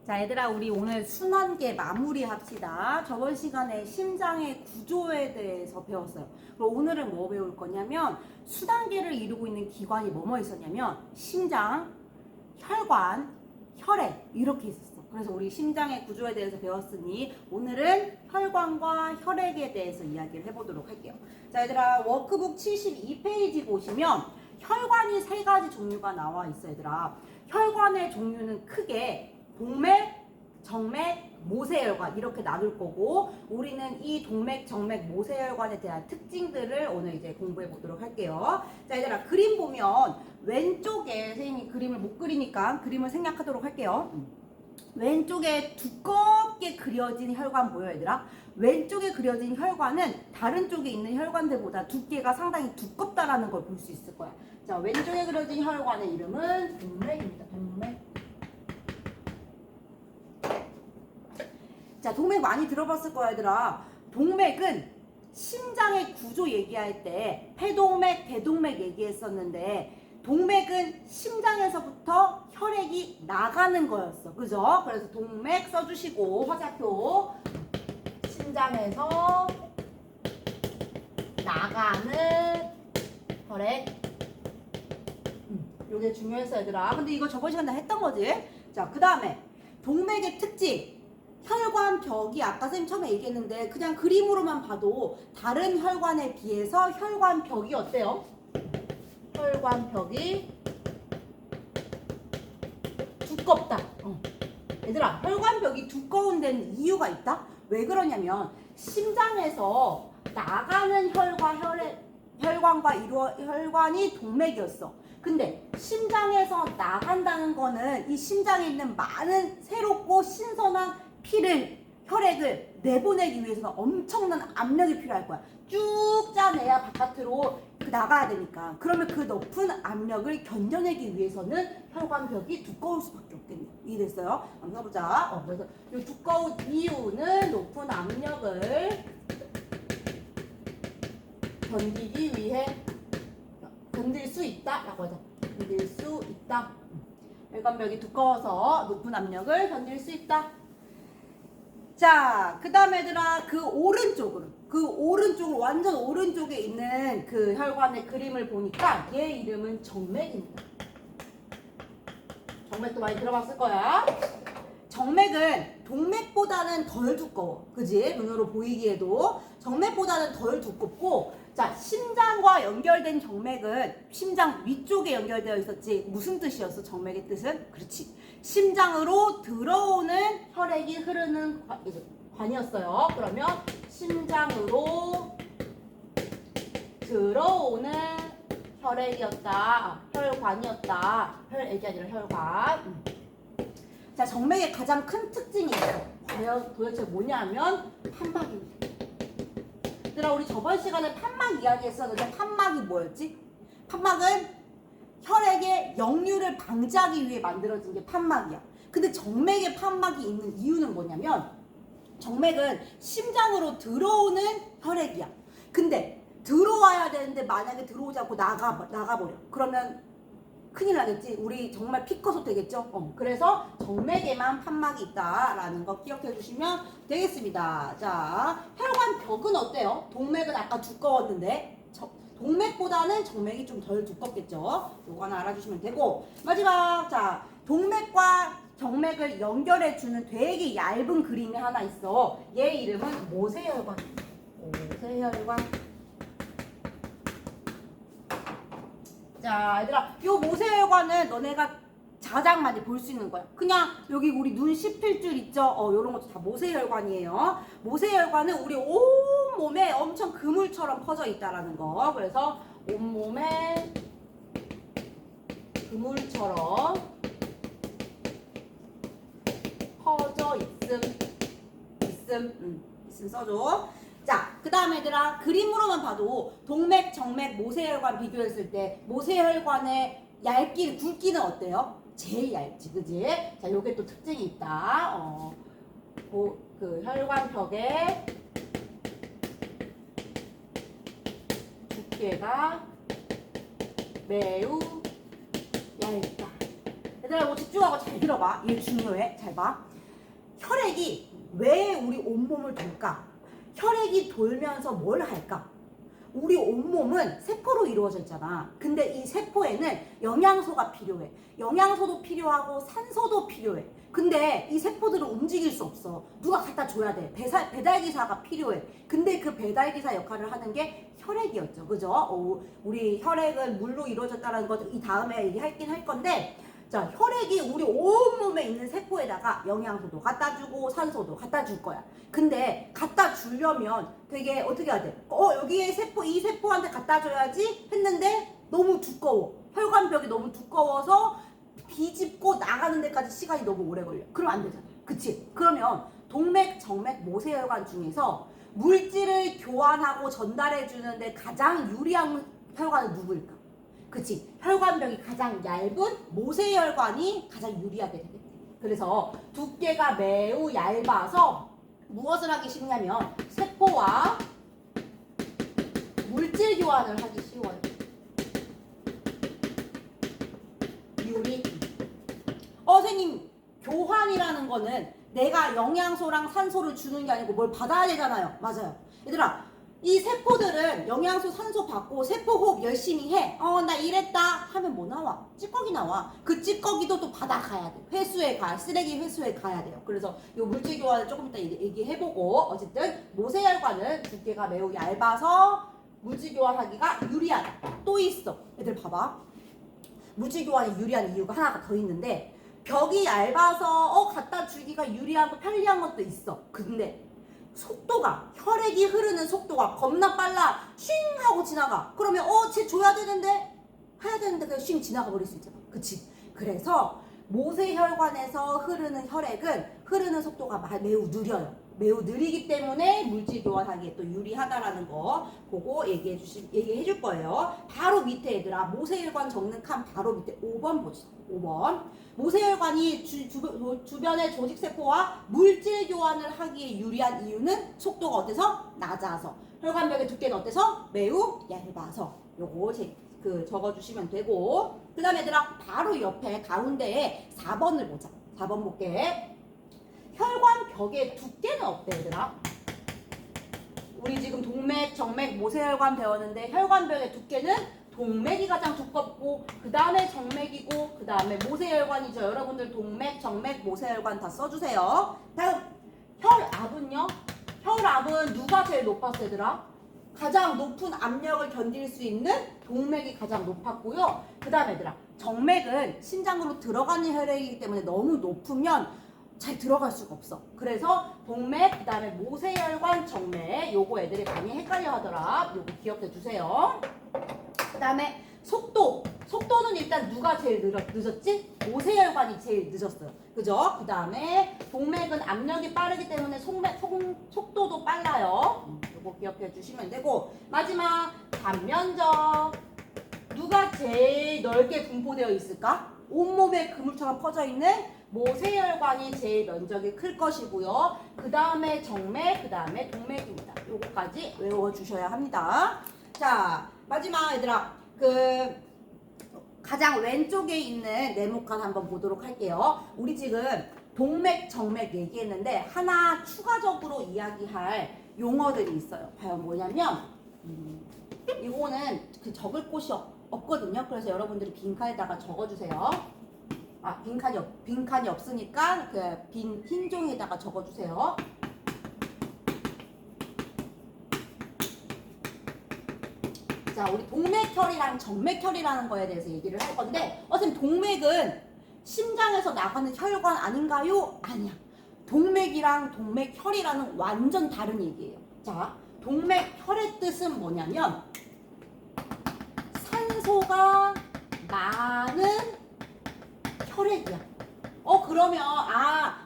자, 얘들아, 우리 오늘 순환계 마무리 합시다. 저번 시간에 심장의 구조에 대해서 배웠어요. 그럼 오늘은 뭐 배울 거냐면, 순환계를 이루고 있는 기관이 뭐뭐 있었냐면, 심장, 혈관, 혈액, 이렇게 있었어. 그래서 우리 심장의 구조에 대해서 배웠으니, 오늘은 혈관과 혈액에 대해서 이야기를 해보도록 할게요. 자, 얘들아, 워크북 72페이지 보시면, 혈관이 세 가지 종류가 나와 있어, 얘들아. 혈관의 종류는 크게 동맥, 정맥, 모세혈관 이렇게 나눌 거고, 우리는 이 동맥, 정맥, 모세혈관에 대한 특징들을 오늘 이제 공부해 보도록 할게요. 자, 얘들아, 그림 보면 왼쪽에 선생님이 그림을 못 그리니까 그림을 생략하도록 할게요. 왼쪽에 두껍게 그려진 혈관 보여, 얘들아? 왼쪽에 그려진 혈관은 다른 쪽에 있는 혈관들보다 두께가 상당히 두껍다라는 걸 볼 수 있을 거야. 자, 왼쪽에 그려진 혈관의 이름은 동맥입니다. 동맥. 자, 동맥 많이 들어봤을 거야, 얘들아. 동맥은 심장의 구조 얘기할 때 폐동맥, 대동맥 얘기했었는데, 동맥은 심장에서부터 혈액이 나가는 거였어. 그죠? 그래서 동맥 써주시고, 화살표. 심장에서 나가는 혈액. 요게 중요했어, 얘들아. 근데 이거 저번 시간에 했던 거지? 자, 그 다음에 동맥의 특징. 혈관벽이 아까 선생님 처음에 얘기했는데 그냥 그림으로만 봐도 다른 혈관에 비해서 혈관벽이 어때요? 혈관벽이 두껍다. 얘들아, 혈관벽이 두꺼운 데는 이유가 있다? 왜 그러냐면 심장에서 나가는 혈관과 혈관이 동맥이었어. 근데 심장에서 나간다는 거는 이 심장에 있는 많은 새롭고 신선한 피를, 혈액을 내보내기 위해서는 엄청난 압력이 필요할 거야. 쭉 짜내야 바깥으로 나가야 되니까. 그러면 그 높은 압력을 견뎌내기 위해서는 혈관벽이 두꺼울 수밖에 없겠네. 이해됐어요? 한번 써보자. 그래서 이 두꺼운 이유는 높은 압력을 견디기 위해 견딜 수 있다 라고 하자. 견딜 수 있다. 혈관벽이 두꺼워서 높은 압력을 견딜 수 있다. 자, 그 다음에 얘들아, 그 오른쪽으로 완전 오른쪽에 있는 그 혈관의 그림을 보니까 얘 이름은 정맥입니다. 정맥도 많이 들어봤을 거야. 정맥은 동맥보다는 덜 두꺼워. 그지? 눈으로 보이기에도 정맥보다는 덜 두껍고, 자, 심장과 연결된 정맥은 심장 위쪽에 연결되어 있었지. 무슨 뜻이었어? 정맥의 뜻은? 그렇지. 심장으로 들어오는 혈액이 흐르는 관이었어요. 그러면 심장으로 들어오는 혈액이었다. 혈관이었다. 혈액이 아니라 혈관. 자, 정맥의 가장 큰 특징이 있어. 도대체 뭐냐면 판막입니다. 얘들아, 우리 저번 시간에 판막 이야기했었는데 판막이 뭐였지? 판막은 혈액의 역류를 방지하기 위해 만들어진 게 판막이야. 근데 정맥에 판막이 있는 이유는 뭐냐면 정맥은 심장으로 들어오는 혈액이야. 근데 들어와야 되는데 만약에 들어오지 않고 나가버려. 그러면 큰일 나겠지. 우리 정말 피 커서 되겠죠. 그래서 정맥에만 판막이 있다라는 거 기억해 주시면 되겠습니다. 자, 혈관벽은 어때요? 동맥은 아까 두꺼웠는데 동맥보다는 정맥이 좀 덜 두껍겠죠. 요거 하나 알아주시면 되고, 마지막, 자, 동맥과 정맥을 연결해주는 되게 얇은 그림이 하나 있어. 얘 이름은 모세혈관. 모세혈관. 자, 얘들아, 요 모세혈관은 너네가 가장 많이 볼 수 있는 거야. 그냥 여기 우리 눈 씹힐 줄 있죠? 요런 것도 다 모세혈관이에요. 모세혈관은 우리 온몸에 엄청 그물처럼 퍼져 있다라는 거. 그래서 온몸에 그물처럼 퍼져 있음 써줘. 자, 그 다음에 얘들아, 그림으로만 봐도 동맥, 정맥, 모세혈관 비교했을 때 모세혈관의 굵기는 어때요? 제일 얇지, 그지? 자, 요게 또 특징이 있다. 그 혈관벽의 두께가 매우 얇다. 얘들아 뭐 집중하고 잘 들어봐. 이게 중요해. 잘 봐. 혈액이 왜 우리 온몸을 돌까? 혈액이 돌면서 뭘 할까? 우리 온몸은 세포로 이루어져 있잖아. 근데 이 세포에는 영양소가 필요해. 영양소도 필요하고 산소도 필요해. 근데 이 세포들은 움직일 수 없어. 누가 갖다 줘야 돼. 배달기사가 필요해. 근데 그 배달기사 역할을 하는 게 혈액이었죠. 그죠? 우리 혈액은 물로 이루어졌다는 것 이 다음에 얘기할긴 할 건데, 자, 혈액이 우리 온몸에 있는 세포에다가 영양소도 갖다 주고 산소도 갖다 줄 거야. 근데 갖다 주려면 되게 어떻게 해야 돼? 여기에 이 세포한테 갖다 줘야지 했는데 너무 두꺼워. 혈관벽이 너무 두꺼워서 비집고 나가는 데까지 시간이 너무 오래 걸려. 그럼 안 되잖아. 그치? 그러면 동맥, 정맥, 모세혈관 중에서 물질을 교환하고 전달해 주는데 가장 유리한 혈관은 누구일까? 그치? 혈관벽이 가장 얇은 모세혈관이 가장 유리하게 되겠지. 그래서 두께가 매우 얇아서 무엇을 하기 쉽냐면 세포와 물질 교환을 하기 쉬워요. 유리. 선생님, 교환이라는 거는 내가 영양소랑 산소를 주는 게 아니고 뭘 받아야 되잖아요. 맞아요. 얘들아, 이 세포들은 영양소, 산소 받고 세포 호흡 열심히 해. 나 이랬다 하면 뭐 나와? 찌꺼기 나와. 그 찌꺼기도 또 받아가야 돼. 쓰레기 회수에 가야 돼요. 그래서 이 물질 교환을 조금 이따 얘기해보고, 어쨌든 모세혈관은 두께가 매우 얇아서 물질 교환하기가 유리하다. 또 있어. 얘들 봐봐. 물질 교환이 유리한 이유가 하나가 더 있는데, 벽이 얇아서 갖다 주기가 유리하고 편리한 것도 있어. 근데 속도가, 혈액이 흐르는 속도가 겁나 빨라. 쉥 하고 지나가. 그러면 쟤 줘야 되는데 해야 되는데 그냥 쉥 지나가 버릴 수 있잖아. 그치? 그래서 모세혈관에서 흐르는 혈액은 흐르는 속도가 매우 느려요. 매우 느리기 때문에 물질 교환하기에 또 유리하다라는 거 보고 얘기해 줄 거예요. 바로 밑에 얘들아, 모세혈관 적는 칸 바로 밑에 5번 보시죠. 5번. 모세혈관이 주변의 조직세포와 물질 교환을 하기에 유리한 이유는 속도가 어때서? 낮아서. 혈관벽의 두께는 어때서? 매우 얇아서. 요거 적어주시면 되고, 그 다음에 얘들아 바로 옆에 가운데에 4번을 보자. 4번 볼게. 혈관벽의 두께는 어때 얘들아? 우리 지금 동맥, 정맥, 모세혈관 배웠는데 혈관벽의 두께는 동맥이 가장 두껍고 그 다음에 정맥이고 그 다음에 모세혈관이죠. 여러분들 동맥, 정맥, 모세혈관 다 써주세요. 다음 혈압은요? 혈압은 누가 제일 높았어 얘들아? 가장 높은 압력을 견딜 수 있는 동맥이 가장 높았고요. 그 다음에 얘들아, 정맥은 심장으로 들어가는 혈액이기 때문에 너무 높으면 잘 들어갈 수가 없어. 그래서 동맥, 그 다음에 모세혈관, 정맥, 요거 애들이 많이 헷갈려 하더라. 요거 기억해 주세요. 그 다음에 속도는 일단 누가 제일 늦었지? 모세혈관이 제일 늦었어요. 그죠? 그 다음에 동맥은 압력이 빠르기 때문에 속도도 빨라요. 요거 기억해 주시면 되고, 마지막 단면적. 누가 제일 넓게 분포되어 있을까? 온몸에 그물처럼 퍼져 있는 모세혈관이 제일 면적이 클 것이고요. 그 다음에 정맥, 그 다음에 동맥입니다. 요거까지 외워주셔야 합니다. 자, 마지막 얘들아, 가장 왼쪽에 있는 네모칸 한번 보도록 할게요. 우리 지금 동맥, 정맥 얘기했는데 하나 추가적으로 이야기할 용어들이 있어요. 과연 뭐냐면 이거는 적을 곳이 없거든요. 그래서 여러분들이 빈칸에다가 적어주세요. 빈칸이 없으니까 빈 흰 종이에다가 적어주세요. 자, 우리 동맥혈이랑 정맥혈이라는 거에 대해서 얘기를 할 건데, 선생님 동맥은 심장에서 나가는 혈관 아닌가요? 아니야. 동맥이랑 동맥혈이라는 완전 다른 얘기예요. 자, 동맥혈의 뜻은 뭐냐면 산소가 많은 혈액이야. 그러면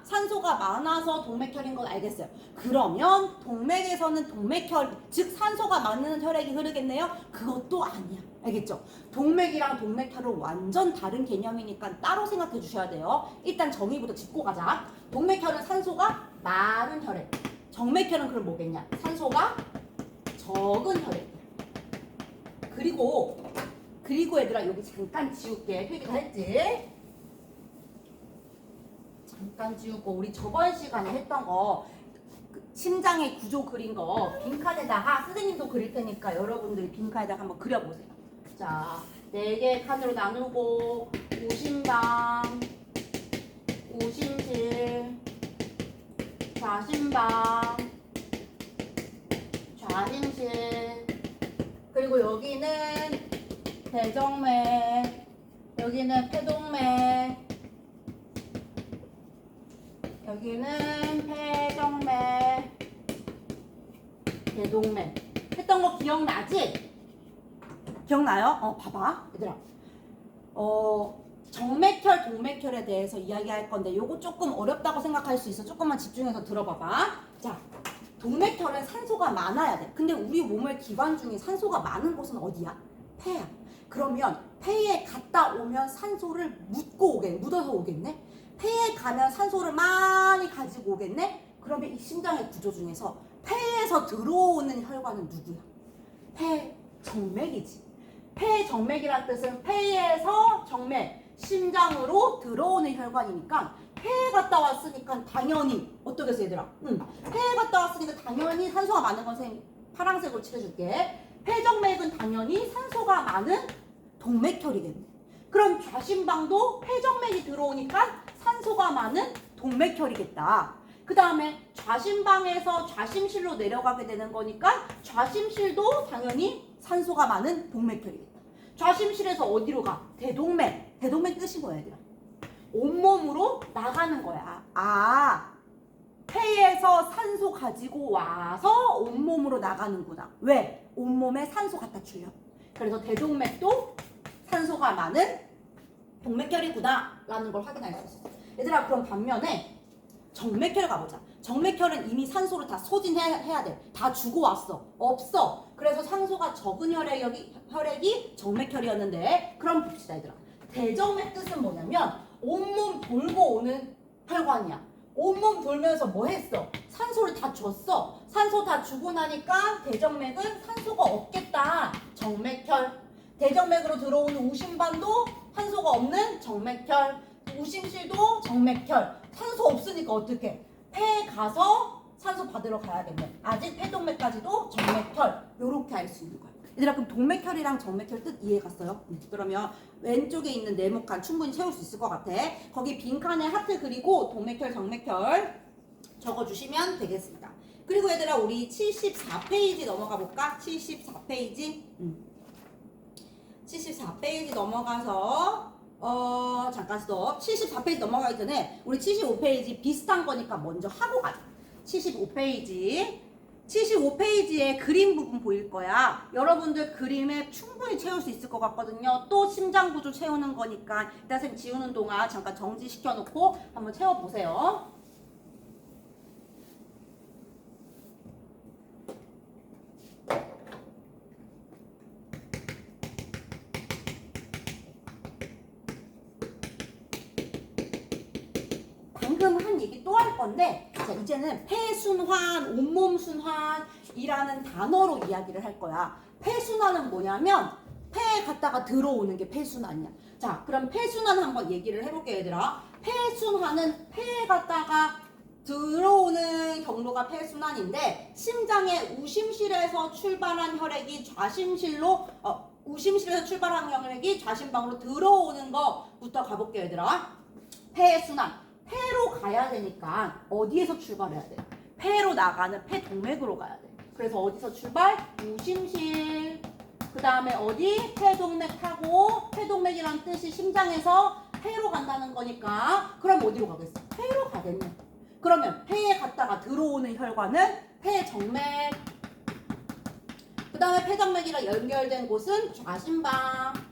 산소가 많아서 동맥혈인 건 알겠어요. 그러면 동맥에서는 동맥혈, 즉 산소가 많은 혈액이 흐르겠네요? 그것도 아니야. 알겠죠? 동맥이랑 동맥혈은 완전 다른 개념이니까 따로 생각해 주셔야 돼요. 일단 정의부터 짚고 가자. 동맥혈은 산소가 많은 혈액. 정맥혈은 그럼 뭐겠냐? 산소가 적은 혈액. 그리고 얘들아 여기 잠깐 지울게. 필기를 했지? 잠깐 지우고 우리 저번 시간에 했던 거 심장의 구조 그린 거 빈칸에다가 선생님도 그릴 테니까 여러분들이 빈칸에다가 한번 그려보세요. 자, 4개 칸으로 나누고 우심방, 우심실, 좌심방, 좌심실, 그리고 여기는 대정맥, 여기는 폐동맥, 여기는 폐정맥, 대동맥. 했던 거 기억나지? 기억나요? 봐봐 얘들아. 정맥혈, 동맥혈에 대해서 이야기할 건데 요거 조금 어렵다고 생각할 수 있어. 조금만 집중해서 들어봐봐. 자, 동맥혈은 산소가 많아야 돼. 근데 우리 몸의 기관 중에 산소가 많은 곳은 어디야? 폐야. 그러면 폐에 갔다 오면 산소를 묻어서 오겠네? 폐에 가면 산소를 많이 가지고 오겠네? 그러면 이 심장의 구조 중에서 폐에서 들어오는 혈관은 누구야? 폐정맥이지. 폐정맥이란 뜻은 폐에서 정맥, 심장으로 들어오는 혈관이니까 폐에 갔다 왔으니까 당연히 어떻겠어 얘들아? 폐에 갔다 왔으니까 당연히 산소가 많은 건 선생님 파란색으로 칠해줄게. 폐정맥은 당연히 산소가 많은 동맥혈이겠네. 그럼 좌심방도 폐정맥이 들어오니까 산소가 많은 동맥혈이겠다. 그 다음에 좌심방에서 좌심실로 내려가게 되는 거니까 좌심실도 당연히 산소가 많은 동맥혈이겠다. 좌심실에서 어디로 가? 대동맥. 대동맥 뜻이 뭐야 얘들아? 온몸으로 나가는 거야. 폐에서 산소 가지고 와서 온몸으로 나가는구나. 왜? 온몸에 산소 갖다 주려. 그래서 대동맥도 산소가 많은 동맥혈이구나 라는 걸 확인할 수 있어. 얘들아, 그럼 반면에 정맥혈 가보자. 정맥혈은 이미 산소를 다 소진해야 돼. 다 주고 왔어. 없어. 그래서 산소가 적은 혈액이 정맥혈이었는데, 그럼 봅시다 얘들아. 대정맥 뜻은 뭐냐면 온몸 돌고 오는 혈관이야. 온몸 돌면서 뭐 했어? 산소를 다 줬어. 산소 다 주고 나니까 대정맥은 산소가 없겠다. 정맥혈. 대정맥으로 들어오는 우심반도 산소가 없는 정맥혈. 우심실도 정맥혈. 산소 없으니까 어떻게? 폐에 가서 산소 받으러 가야겠네. 아직 폐동맥까지도 정맥혈. 요렇게 알 수 있는 거야. 얘들아, 그럼 동맥혈이랑 정맥혈 뜻 이해 갔어요? 그러면 왼쪽에 있는 네모칸 충분히 채울 수 있을 것 같아. 거기 빈칸에 하트 그리고 동맥혈, 정맥혈 적어주시면 되겠습니다. 그리고 얘들아, 우리 74페이지 넘어가 볼까? 74페이지. 74페이지 넘어가서 잠깐 스톱. 74페이지 넘어가기 전에 우리 75페이지 비슷한 거니까 먼저 하고 가자. 75페이지에 그림 부분 보일 거야. 여러분들 그림에 충분히 채울 수 있을 것 같거든요. 또 심장 구조 채우는 거니까 일단 선생님 지우는 동안 잠깐 정지시켜 놓고 한번 채워보세요. 방금 한 얘기 또 할 건데, 자, 이제는 폐순환, 온몸 순환이라는 단어로 이야기를 할 거야. 폐순환은 뭐냐면 폐에 갔다가 들어오는 게 폐순환이야. 자, 그럼 폐순환 한번 얘기를 해볼게요 얘들아. 폐순환은 폐에 갔다가 들어오는 경로가 폐순환인데, 심장의 우심실에서 출발한 혈액이 좌심실로 우심실에서 출발한 혈액이 좌심방으로 들어오는 거부터 가볼게요 얘들아. 폐순환. 폐로 가야 되니까 어디에서 출발해야 돼? 폐로 나가는 폐동맥으로 가야 돼. 그래서 어디서 출발? 우심실. 그 다음에 어디? 폐동맥 타고, 폐동맥이란 뜻이 심장에서 폐로 간다는 거니까 그럼 어디로 가겠어? 폐로 가겠네. 그러면 폐에 갔다가 들어오는 혈관은 폐정맥. 그 다음에 폐정맥이랑 연결된 곳은 좌심방.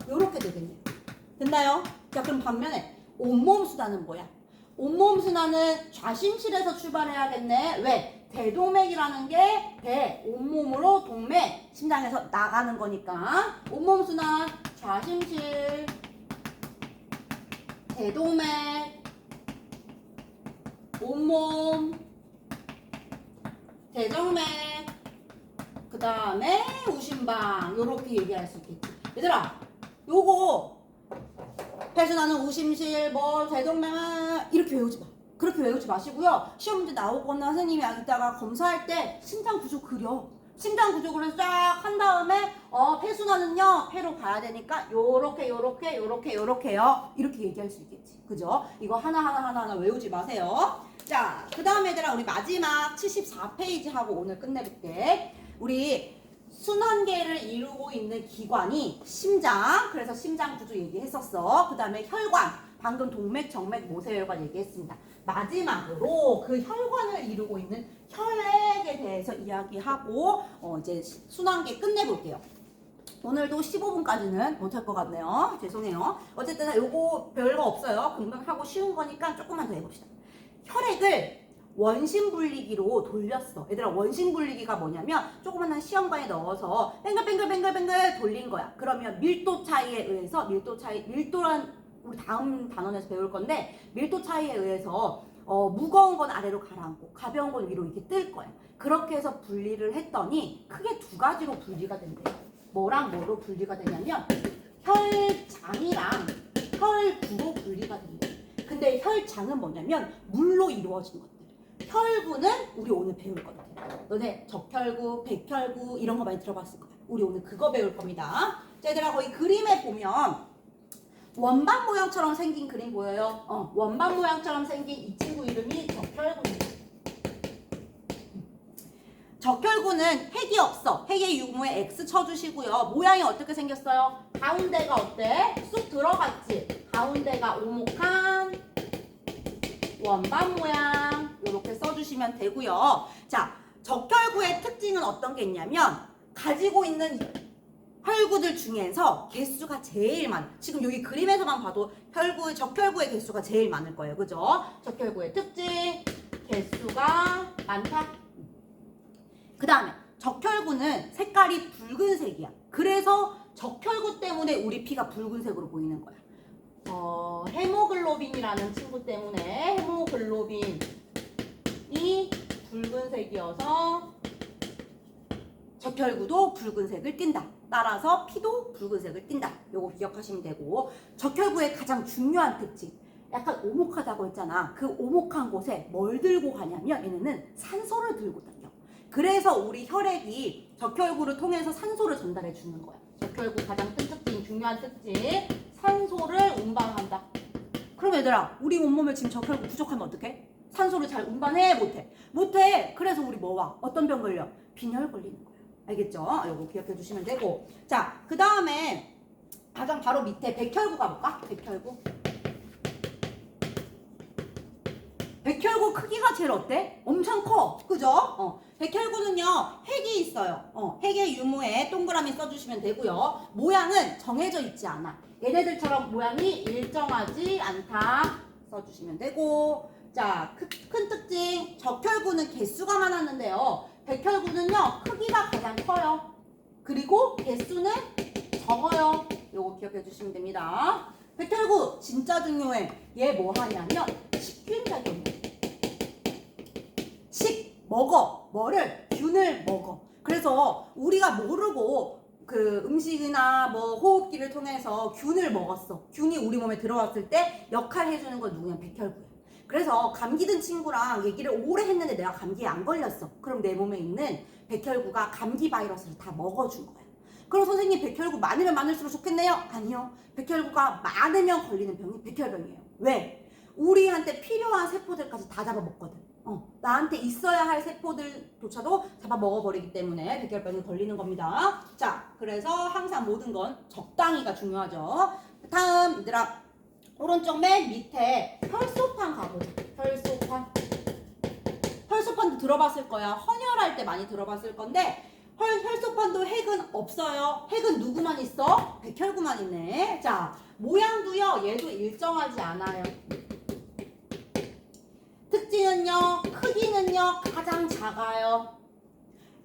요렇게 되겠네. 됐나요? 자, 그럼 반면에 온몸 순환은 뭐야? 온몸 순환은 좌심실에서 출발해야겠네. 왜? 대동맥이라는 게 온몸으로 동맥, 심장에서 나가는 거니까. 온몸 순환, 좌심실, 대동맥, 온몸, 대정맥, 그 다음에 우심방. 요렇게 얘기할 수 있겠지. 얘들아, 요거 폐순환은 우심실, 대동맥 이렇게 외우지 마. 그렇게 외우지 마시고요. 시험 문제 나오거나 선생님이 이따가 검사할 때 심장 구조 그려. 심장 구조 그려 쫙 한 다음에 폐순환은요 폐로 가야 되니까 요렇게요. 이렇게 얘기할 수 있겠지. 그죠? 이거 하나 외우지 마세요. 자, 그 다음에 얘들아 우리 마지막 74페이지 하고 오늘 끝내볼게. 우리 순환계를 이루고 있는 기관이 심장, 그래서 심장 구조 얘기했었어. 그 다음에 혈관, 방금 동맥, 정맥, 모세혈관 얘기했습니다. 마지막으로 그 혈관을 이루고 있는 혈액에 대해서 이야기하고 이제 순환계 끝내볼게요. 오늘도 15분까지는 못할 것 같네요. 죄송해요. 어쨌든 요거 별거 없어요. 금방 하고 쉬운 거니까 조금만 더 해봅시다. 혈액을 원심분리기로 돌렸어. 얘들아 원심분리기가 뭐냐면 조그만한 시험관에 넣어서 뱅글뱅글 돌린 거야. 그러면 밀도 차이에 의해서 밀도란 우리 다음 단원에서 배울 건데 밀도 차이에 의해서 무거운 건 아래로 가라앉고 가벼운 건 위로 이렇게 뜰 거야. 그렇게 해서 분리를 했더니 크게 두 가지로 분리가 된대요. 뭐랑 뭐로 분리가 되냐면 혈장이랑 혈구로 분리가 된대요. 근데 혈장은 뭐냐면 물로 이루어진 것들. 혈구는 우리 오늘 배울 거거든. 너네 적혈구, 백혈구 이런 거 많이 들어봤을 거야. 우리 오늘 그거 배울 겁니다. 자, 얘들아 거기 그림에 보면 원반 모양처럼 생긴 그림 보여요? 원반 모양처럼 생긴 이 친구 이름이 적혈구입니다. 적혈구는 핵이 없어. 핵의 유무에 X 쳐주시고요. 모양이 어떻게 생겼어요? 가운데가 어때? 쑥 들어갔지? 가운데가 오목한 원반 모양 이렇게 써주시면 되고요. 자, 적혈구의 특징은 어떤 게 있냐면 가지고 있는 혈구들 중에서 개수가 제일 많아. 지금 여기 그림에서만 봐도 적혈구의 개수가 제일 많을 거예요. 그죠? 적혈구의 특징, 개수가 많다. 그 다음에 적혈구는 색깔이 붉은색이야. 그래서 적혈구 때문에 우리 피가 붉은색으로 보이는 거야. 헤모글로빈이라는 친구 때문에 헤모글로빈이 붉은색이어서 적혈구도 붉은색을 띈다. 따라서 피도 붉은색을 띈다. 요거 기억하시면 되고, 적혈구의 가장 중요한 특징, 약간 오목하다고 했잖아. 그 오목한 곳에 뭘 들고 가냐면 얘네는 산소를 들고 다녀. 그래서 우리 혈액이 적혈구를 통해서 산소를 전달해 주는 거야. 적혈구 가장 큰 특징, 중요한 특징, 산소를 운반한다. 그럼 얘들아, 우리 온몸에 지금 적혈구 부족하면 어떡해? 산소를 잘 운반해? 못해? 못해. 그래서 우리 뭐 와? 어떤 병 걸려? 빈혈 걸리는 거야. 알겠죠? 이거 기억해 주시면 되고. 자, 그 다음에 가장 바로 밑에 백혈구 가볼까? 백혈구. 백혈구 크기가 제일 어때? 엄청 커. 그죠? 백혈구는요, 핵이 있어요. 핵의 유무에 동그라미 써주시면 되고요. 모양은 정해져 있지 않아. 얘네들처럼 모양이 일정하지 않다. 써주시면 되고. 자, 큰 특징. 적혈구는 개수가 많았는데요. 백혈구는요, 크기가 가장 커요. 그리고 개수는 적어요. 요거 기억해 주시면 됩니다. 백혈구 진짜 중요해. 얘 뭐 하냐면 식균 작용. 먹어. 뭐를? 균을 먹어. 그래서 우리가 모르고 그 음식이나 뭐 호흡기를 통해서 균을 먹었어. 균이 우리 몸에 들어왔을 때 역할 해주는 건 누구냐? 백혈구야. 그래서 감기 든 친구랑 얘기를 오래 했는데 내가 감기에 안 걸렸어. 그럼 내 몸에 있는 백혈구가 감기 바이러스를 다 먹어준 거야. 그럼 선생님 백혈구 많으면 많을수록 좋겠네요? 아니요. 백혈구가 많으면 걸리는 병이 백혈병이에요. 왜? 우리한테 필요한 세포들까지 다 잡아먹거든. 나한테 있어야 할 세포들조차도 잡아먹어버리기 때문에 백혈병이 걸리는 겁니다. 자, 그래서 항상 모든 건 적당히가 중요하죠. 다음 얘들아, 오른쪽 맨 밑에 혈소판 가보자. 혈소판도 들어봤을 거야. 헌혈할 때 많이 들어봤을 건데 혈소판도 핵은 없어요. 핵은 누구만 있어? 백혈구만 있네. 자, 모양도요, 얘도 일정하지 않아요. 특징은요, 크기는요, 가장 작아요.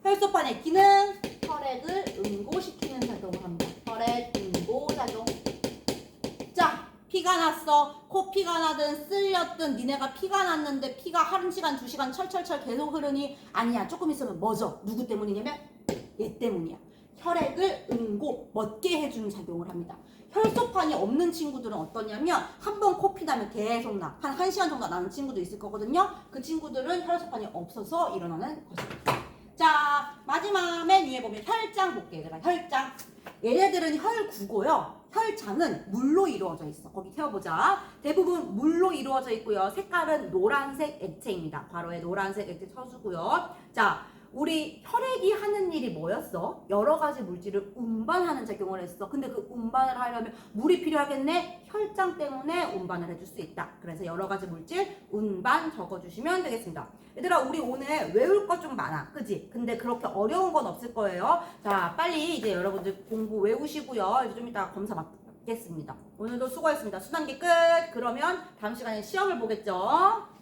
혈소판의 기능, 혈액을 응고시키는 작용을 합니다. 혈액 응고 작용. 자, 피가 났어. 코피가 나든 쓸렸든 니네가 피가 났는데 피가 1시간, 2시간 철철철 계속 흐르니? 아니야. 조금 있으면 뭐죠? 누구 때문이냐면 얘 때문이야. 혈액을 응고, 멎게 해주는 작용을 합니다. 혈소판이 없는 친구들은 어떠냐면 한 번 코피 나면 계속 나. 한 1시간 정도 나는 친구도 있을 거거든요. 그 친구들은 혈소판이 없어서 일어나는 것입니다. 자, 마지막 맨 위에 보면 혈장 볼게요. 얘들아, 혈장. 얘네들은 혈구고요. 혈장은 물로 이루어져 있어. 거기 태워보자. 대부분 물로 이루어져 있고요. 색깔은 노란색 액체입니다. 괄호에 노란색 액체 쳐주고요. 자, 우리 혈액이 하는 일이 뭐였어? 여러 가지 물질을 운반하는 작용을 했어. 근데 그 운반을 하려면 물이 필요하겠네? 혈장 때문에 운반을 해줄 수 있다. 그래서 여러 가지 물질 운반 적어주시면 되겠습니다. 얘들아, 우리 오늘 외울 것 좀 많아. 그지? 근데 그렇게 어려운 건 없을 거예요. 자, 빨리 이제 여러분들 공부 외우시고요. 이제 좀 이따 검사 받겠습니다. 오늘도 수고했습니다. 수단계 끝. 그러면 다음 시간에 시험을 보겠죠?